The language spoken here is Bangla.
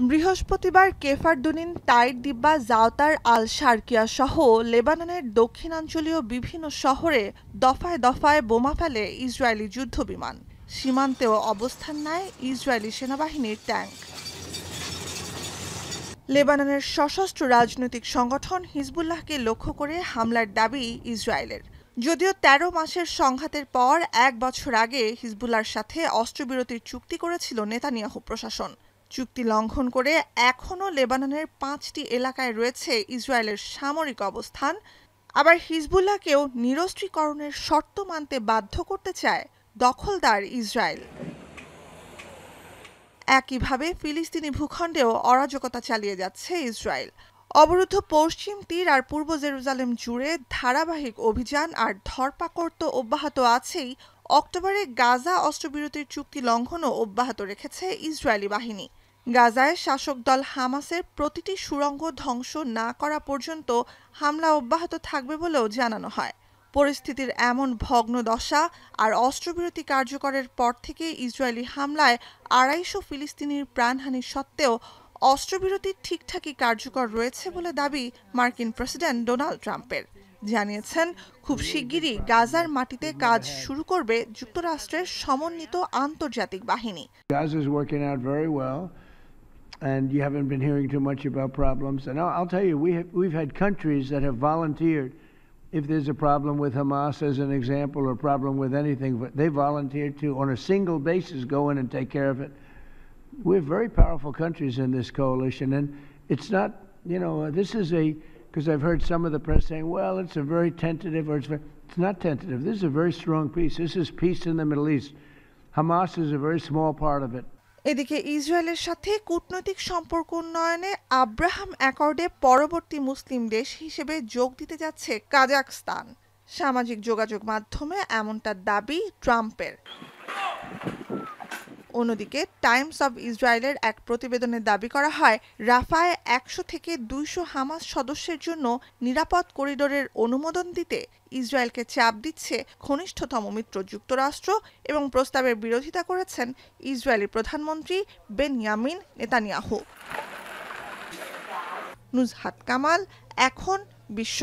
বৃহস্পতিবার কেফারদুনিন তাইর দিব্যা জাওতার আল শারকিয়া সহ লেবাননের দক্ষিণাঞ্চলীয় বিভিন্ন শহরে দফায় দফায় বোমা ফেলে ইসরায়েলি যুদ্ধবিমান। সীমান্তেও অবস্থান নেয় ইসরায়েলি সেনাবাহিনীর ট্যাঙ্ক। লেবাননের সশস্ত্র রাজনৈতিক সংগঠন হিজবুল্লাহকে লক্ষ্য করে হামলার দাবি ইসরায়েলের। যদিও ১৩ মাসের সংঘাতের পর ১ বছর আগে হিজবুল্লাহর সাথে অস্ত্রবিরতির চুক্তি করেছিল নেতানিয়াহু প্রশাসন। চুক্তি লঙ্ঘন করে এখনও লেবাননের ৫টি এলাকায় রয়েছে ইসরায়েলের সামরিক অবস্থান। আবার হিজবুল্লাহকেও নিরস্ত্রীকরণের শর্ত মানতে বাধ্য করতে চায় দখলদার ইসরায়েল। একইভাবে ফিলিস্তিনি ভূখণ্ডেও অরাজকতা চালিয়ে যাচ্ছে ইসরায়েল। অবরুদ্ধ পশ্চিম তীর আর পূর্ব জেরুজালেম জুড়ে ধারাবাহিক অভিযান আর ধরপাকড় তো অব্যাহত আছেই, অক্টোবরে গাজা অস্ত্রবিরতির চুক্তি লঙ্ঘনও অব্যাহত রেখেছে ইসরায়েলি বাহিনী। গাজায় শাসক দল হামাসের প্রতিটি সুড়ঙ্গ ধ্বংস না করা পর্যন্ত হামলা অব্যাহত থাকবে বলেও জানানো হয়। পরিস্থিতির এমন ভগ্নদশা আর অস্ত্রবিরতি কার্যকরের পর থেকে ইসরায়েলি হামলায় ২৫০ ফিলিস্তিনির প্রাণহানি সত্ত্বেও অস্ত্রবিরতি ঠিকঠাকই কার্যকর রয়েছে বলে দাবি মার্কিন প্রেসিডেন্ট ডোনাল্ড ট্রাম্পের। জানিয়েছেন খুব শিগগিরই গাজার মাটিতে কাজ শুরু করবে যুক্তরাষ্ট্রের সমন্বিত আন্তর্জাতিক বাহিনী। And you haven't been hearing too much about problems. And I'll tell you, we've had countries that have volunteered. If there's a problem with Hamas, as an example, or a problem with anything, they volunteered to, on a single basis, go in and take care of it. We're very powerful countries in this coalition, and it's not, this is because I've heard some of the press saying, well, it's a very tentative, or it's not tentative. This is a very strong peace. This is peace in the Middle East. Hamas is a very small part of it. এদিকে ইসরায়েলের সাথে কূটনৈতিক সম্পর্ক উন্নয়নে আব্রাহাম অ্যাকর্ডে পরবর্তী মুসলিম দেশ হিসেবে যোগ দিতে যাচ্ছে কাজাখস্তান। সামাজিক যোগাযোগ মাধ্যমে এমনটা দাবি ট্রাম্পের। অন্যদিকে টাইমস অব ইসরায়েলের এক প্রতিবেদনে দাবি করা হয়, রাফায় ১০০ থেকে ২০০ হামাস সদস্যের জন্য নিরাপদ করিডোরের অনুমোদন দিতে ইসরায়েলকে চাপ দিচ্ছে ঘনিষ্ঠতম মিত্র যুক্তরাষ্ট্র, এবং প্রস্তাবের বিরোধিতা করেছেন ইসরায়েলি প্রধানমন্ত্রী বেনিয়ামিন নেতানিয়াহু। নুজহাত কামাল, এখন বিশ্ব।